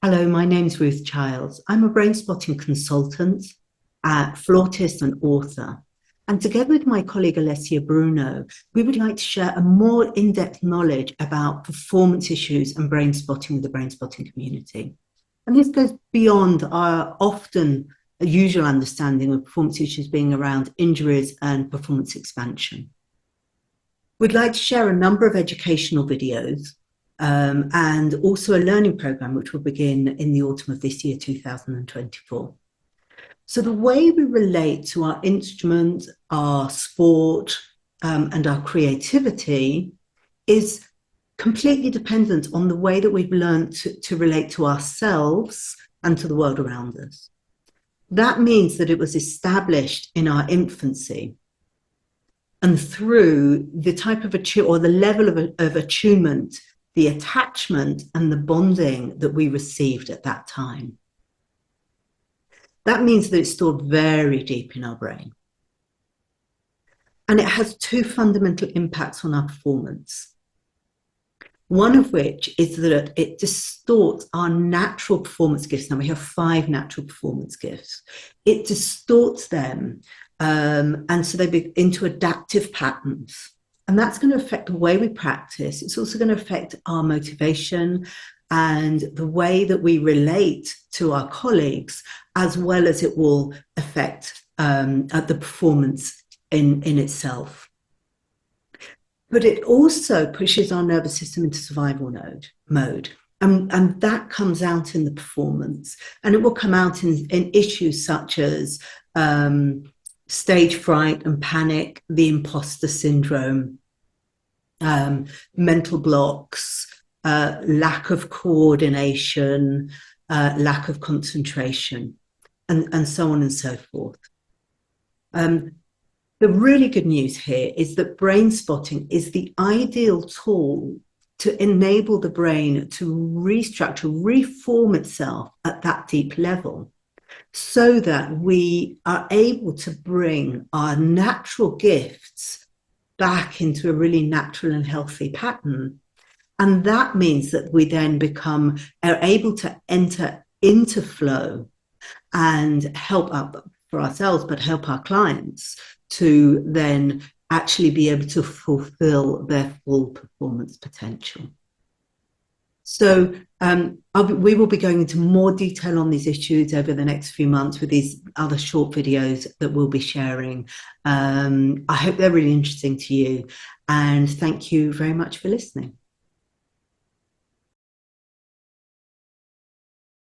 Hello, my name's Ruth Childs. I'm a brain spotting consultant, flautist and author. And together with my colleague Alessia Bruno, we would like to share a more in-depth knowledge about performance issues and brain spotting with the brain spotting community. And this goes beyond our often usual understanding of performance issues being around injuries and performance expansion. We'd like to share a number of educational videos and also a learning program which will begin in the autumn of this year, 2024. So the way we relate to our instrument, our sport, and our creativity is completely dependent on the way that we've learned to relate to ourselves and to the world around us. That means that it was established in our infancy, and through the type of or the level of attunement, the attachment and the bonding that we received at that time. That means that it's stored very deep in our brain. And it has two fundamental impacts on our performance. One of which is that it distorts our natural performance gifts. Now we have 5 natural performance gifts. It distorts them, and so they begin into adaptive patterns. And that's going to affect the way we practice. It's also going to affect our motivation and the way that we relate to our colleagues, as well as it will affect the performance in itself. But it also pushes our nervous system into survival mode. And that comes out in the performance. And it will come out in issues such as stage fright and panic, the imposter syndrome, mental blocks, lack of coordination, lack of concentration, and so on and so forth. The really good news here is that brain spotting is the ideal tool to enable the brain to restructure, reform itself at that deep level, so that we are able to bring our natural gifts back into a really natural and healthy pattern. And that means that we then are able to enter into flow and help up for ourselves, but help our clients to then actually be able to fulfill their full performance potential. So we will be going into more detail on these issues over the next few months with these other short videos that we'll be sharing. I hope they're really interesting to you, and thank you very much for listening.